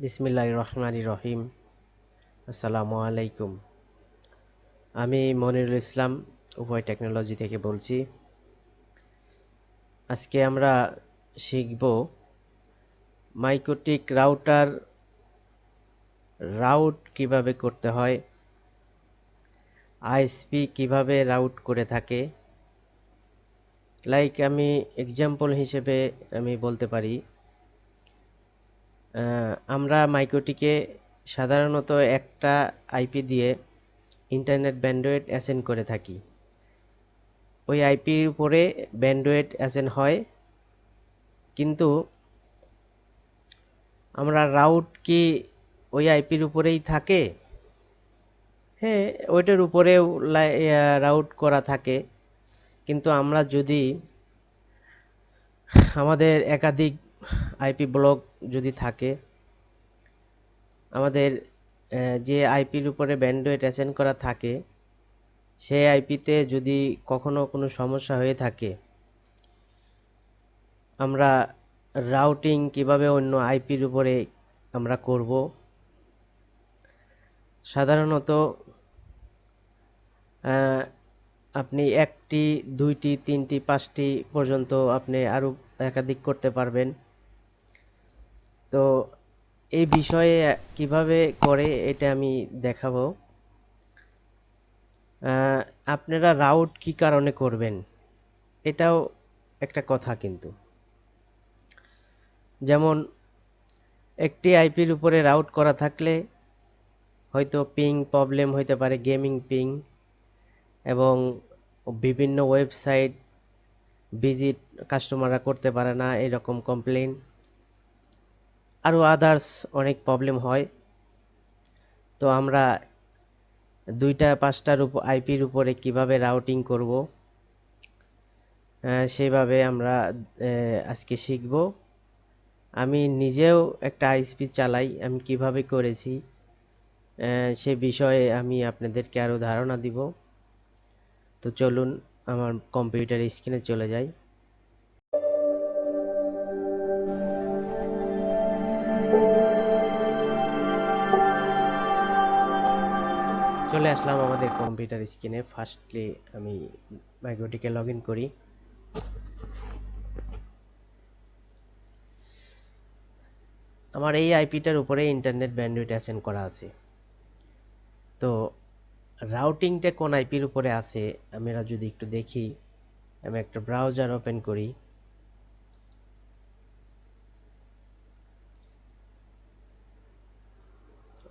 বিসমিল্লাহির রহমানির রহিম। আসসালামু আলাইকুম। আমি মনিরুল ইসলাম উপায় টেকনোলজি থেকে বলছি। আজকে আমরা শিখব মাইক্রোটিক রাউট কিভাবে করতে হয়, আইএসপি কিভাবে রাউট করে থাকে। আমি এক্সাম্পল হিসেবে আমি বলতে পারি, আমরা মাইক্রোটিকে সাধারণত একটা আইপি দিয়ে ইন্টারনেট ব্যান্ডউইথ অ্যাসাইন করে থাকি। ওই আইপির উপরে ব্যান্ডউইথ অ্যাসাইন হয়, কিন্তু আমরা রাউট কি ওই আইপির উপরেই থাকে? হ্যাঁ, ওইটার উপরেও রাউট করা থাকে, কিন্তু আমরা যদি আমাদের একাধিক আইপি ব্লক যদি থাকে, আমাদের যে আইপির উপরে ব্যান্ডউইথ অ্যাসাইন করা থাকে সেই আইপিতে যদি কখনো কোনো সমস্যা হয়ে থাকে, আমরা রাউটিং কিভাবে অন্য আইপির উপরে আমরা করব। সাধারণত আপনি একটি, দুইটি, তিনটি, পাঁচটি পর্যন্ত আপনি আরও একাধিক করতে পারবেন। তো এই বিষয়ে কিভাবে করে এটা আমি দেখাবো। আপনারা রাউট কি কারণে করবেন, এটাও একটা কথা। কিন্তু যেমন একটি আইপির উপরে রাউট করা থাকলে হয়তো পিং প্রবলেম হইতে পারে, গেমিং পিং, এবং বিভিন্ন ওয়েবসাইট ভিজিট কাস্টমাররা করতে পারে না, এরকম কমপ্লেন, আরও আদার্স অনেক প্রবলেম হয়। তো আমরা দুইটা পাঁচটার আইপির উপরে কিভাবে রাউটিং করব, সেভাবে আমরা আজকে শিখব। আমি নিজেও একটা আইএসপি চালাই, আমি কিভাবে করেছি সে বিষয়ে আমি আপনাদেরকে আরও ধারণা দিব। তো চলুন আমার কম্পিউটার স্ক্রিনে চলে যাই। চলে আসলাম আমাদের কম্পিউটার স্ক্রিনে। ফার্স্টলি আমি মাইক্রোটিকে লগ ইন করি। আমার এই আইপিটার উপরে ইন্টারনেট ব্যান্ডউইথ অ্যাসাইন করা আছে। তো রাউটিংটা কোন আইপির উপরে আছে আমরা যদি একটু দেখি, আমি একটা ব্রাউজার ওপেন করি।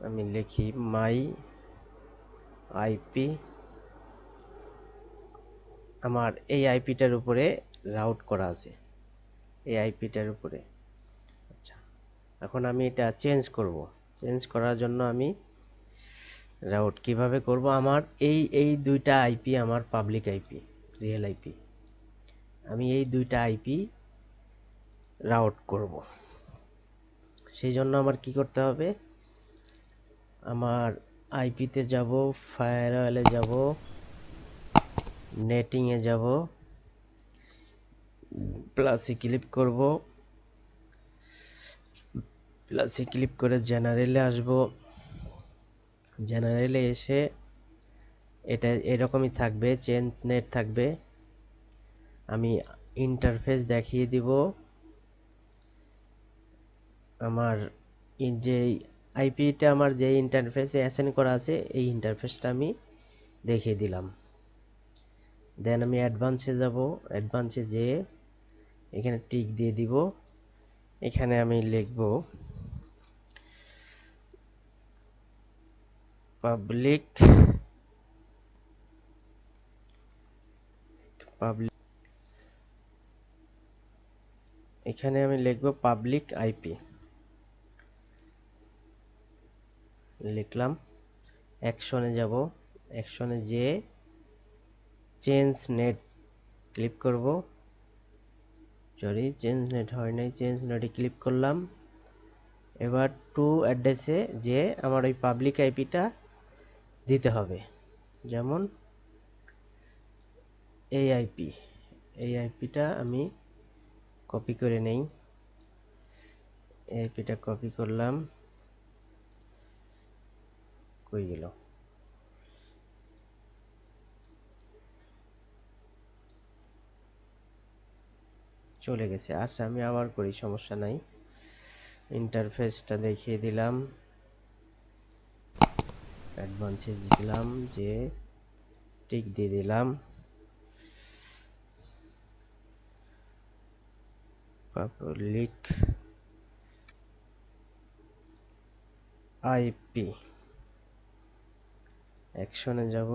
আমি লিখি মাই আইপি। আমার এই আইপিটার উপরে রাউট করা আছে, এই আইপিটার উপরে। আচ্ছা, এখন আমি এটা চেঞ্জ করব। চেঞ্জ করার জন্য আমি রাউট কিভাবে করব, আমার এই দুইটা আইপি আমার পাবলিক আইপি, রিয়েল আইপি। আমি এই দুইটা আইপি রাউট করব। সেই জন্য আমার কি করতে হবে, আমার আইপিতে যাব, ফায়ারওয়ালে যাব, নেটিংয়ে যাব, প্লাসে ক্লিক করব, প্লাসে ক্লিক করে জেনারেলে আসব। জেনারেলে এসে এটা এরকমই থাকবে, চেঞ্জ নেট থাকবে। আমি ইন্টারফেস দেখিয়ে দিব। আমার যে আইপিটা আমার যে ইন্টারফেসে অ্যাসাইন করা আছে এই ইন্টারফেসটা আমি দেখিয়ে দিলাম। দেন আমি অ্যাডভান্সে যাব। অ্যাডভান্সে যেয়ে এখানে টিক দিয়ে দিব। এখানে আমি লিখব পাবলিক এখানে আমি লিখব পাবলিক আইপি। লিখলাম। অ্যাকশনে যাব। অ্যাকশনে যেয়ে চেঞ্জ নেট ক্লিক করব। সরি, চেঞ্জ নেট হয় নাই, চেঞ্জ নেটে ক্লিক করলাম। এবার টু অ্যাড্রেসে যে আমার ওই পাবলিক আইপিটা দিতে হবে। যেমন এই আইপি, এই আইপিটা আমি কপি করে নেই। এই আইপিটা কপি করলাম, কই গেল? চলে গেছে। আচ্ছা আমি আবার করি, সমস্যা নাই। ইন্টারফেসটা দেখিয়ে দিলাম, অ্যাডভান্সেস দিলাম, যে টিক দিয়ে দিলাম, পাবলিক আইপি। অ্যাকশনে যাব,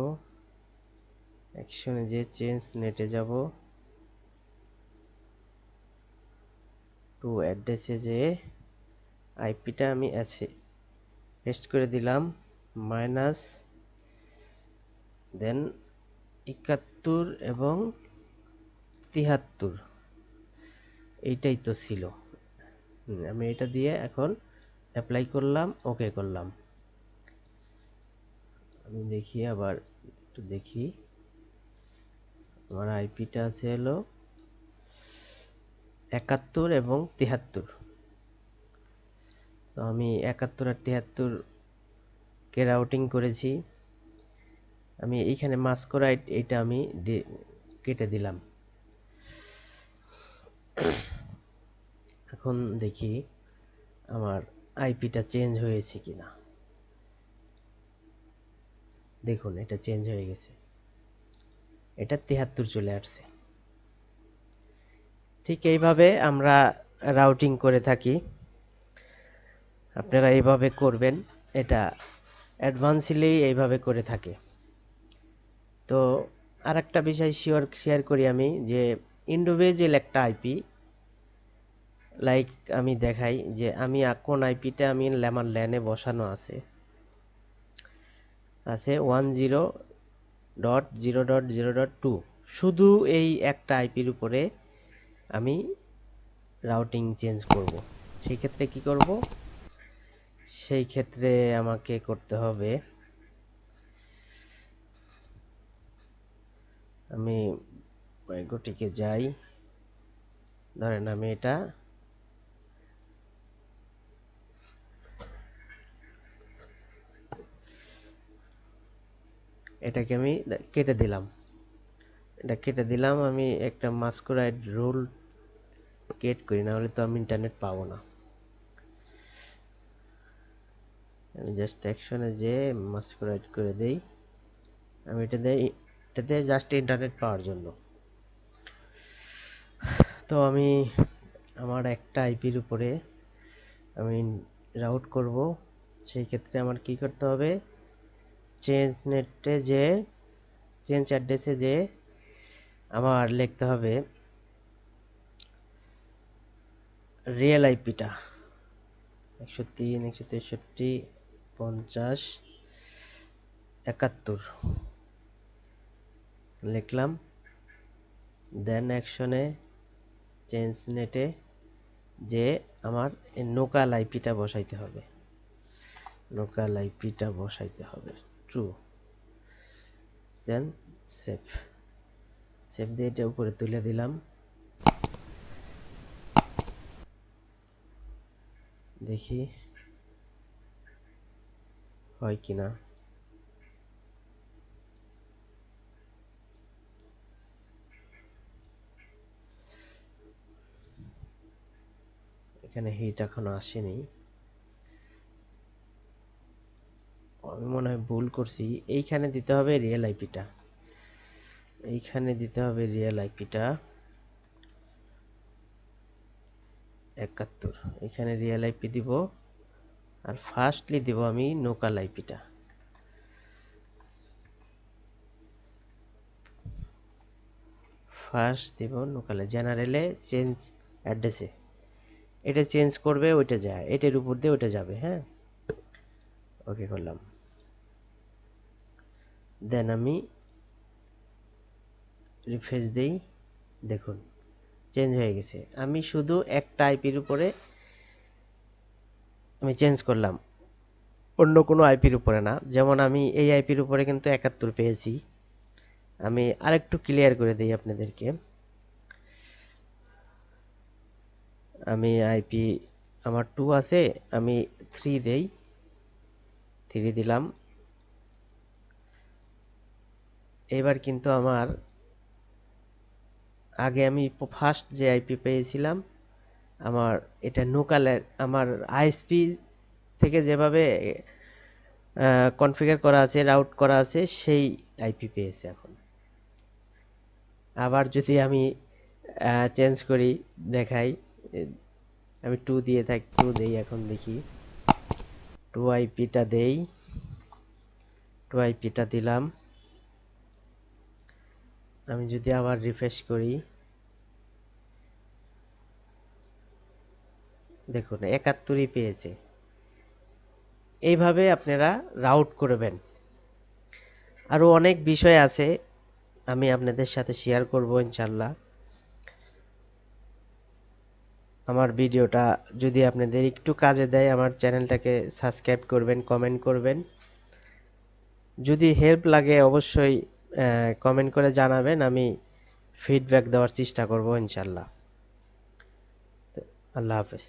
অ্যাকশনে যে চেঞ্জ নেটে যাব, টু অ্যাড্রেসে যে আইপিটা আমি আছে পেস্ট করে দিলাম, মাইনাস দেন 71 এবং 73, এইটাই তো ছিল। আমি এটা দিয়ে এখন অ্যাপ্লাই করলাম, ওকে করলাম। আমি দেখি, আবার একটু দেখি, আমার আইপিটা আছে হলো 71 এবং 73। তো আমি 71 আর 73 কে রাউটিং করেছি। আমি এইখানে মাস্করাইট এটা আমি কেটে দিলাম। এখন দেখি আমার আইপিটা চেঞ্জ হয়েছে কিনা। দেখুন এটা চেঞ্জ হয়ে গেছে, এটা 73 চলে আসছে। ঠিক এইভাবে আমরা রাউটিং করে থাকি, আপনারা এইভাবে করবেন। এটা অ্যাডভান্সলি এইভাবে করে থাকে। তো আরেকটা বিষয় শেয়ার করি আমি, যে ইন্ডিভিজুয়াল একটা আইপি, লাইক আমি দেখাই যে আমি কোন আইপিটা আমি আমার ল্যানে বসানো আছে 10.0.0.2, শুধু এই একটা আইপির উপরে আমি রাউটিং চেঞ্জ করব। সেই ক্ষেত্রে কি করব? সেই ক্ষেত্রে আমাকে করতে হবে, আমি মাইক্রোটিকে যাই, ধরেন আমি এটাকে আমি কেটে দিলাম, এটা কেটে দিলাম। আমি একটা মাস্কুরাইড রুল ক্রিয়েট করি, না হলে তো আমি ইন্টারনেট পাবো না। আমি জাস্ট অ্যাকশনে যে মাস্কুরাইড করে দেই, আমি এটাতে জাস্ট ইন্টারনেট পাওয়ার জন্য। তো আমি আমার একটা আইপির উপরে আমি রাউট করব। সেই ক্ষেত্রে আমার কি করতে হবে? চেঞ্জ নেটে যে চেঞ্জ অ্যাড্রেসে যে আমার লিখতে হবে রিয়েল আইপিটা 103 163 50 71 লিখলাম। দেন অ্যাকশনে চেঞ্জ নেটে যে আমার লোকাল আইপিটা বসাইতে হবে, লোকাল আইপিটা বসাইতে হবে ট্রু। দেন সেভ, সেভ দিয়ে এটা উপরে তুলে দিলাম। দেখি হয় কিনা। এখানে হিট এখনো আসেনি, আমি মনে হয় ভুল করছি। এইখানে দিতে হবে রিয়েল আইপিটা, এইখানে দিতে হবে রিয়েল আইপিটা 71, এখানে রিয়েল আইপি দিব, আর ফার্স্টলি দিব আমি লোকাল আইপিটা। ফার্স্ট দিব লোকালে, জেনারেলে চেঞ্জ অ্যাড্রেসে এটা চেঞ্জ করবে, ওইটা যায়, এটার উপর দিয়ে ওইটা যাবে। হ্যাঁ, ওকে করলাম। দেন আমি রিফ্রেশ দেই, দেখুন চেঞ্জ হয়ে গেছে। আমি শুধু একটা আইপির উপরে আমি চেঞ্জ করলাম, অন্য কোনো আইপির উপরে না। যেমন আমি এই আইপির উপরে কিন্তু 71 পেয়েছি। আমি আরেকটু ক্লিয়ার করে দিই আপনাদেরকে। আমি আইপি আমার 2 আছে, আমি 3 দেই, 3 দিলাম। এবার কিন্তু আমার আগে আমি ফার্স্ট যে আইপি পেয়েছিলাম, আমার এটা লোকালের আমার আইএসপি থেকে যেভাবে কনফিগার করা আছে, রাউট করা আছে, সেই আইপি পেয়েছে এখন। আবার যদি আমি চেঞ্জ করি, দেখাই, আমি 2 দিয়ে থাকি, 2 দেই, এখন দেখি 2 আইপিটা দেই, 2 আইপিটা দিলাম। আমি যদি আবার রিফ্রেশ করি, দেখুন 71ই পেয়েছে। এইভাবে আপনারা রাউট করবেন। আরো অনেক বিষয় আছে, আমি আপনাদের সাথে শেয়ার করব ইনশাল্লাহ। আমার ভিডিওটা যদি আপনাদের একটু কাজে দেয়, আমার চ্যানেলটাকে সাবস্ক্রাইব করবেন, কমেন্ট করবেন। যদি হেল্প লাগে অবশ্যই কমেন্ট করে জানাবেন, আমি ফিডব্যাক দেওয়ার চেষ্টা করব ইনশাল্লাহ। আল্লাহ হাফেজ।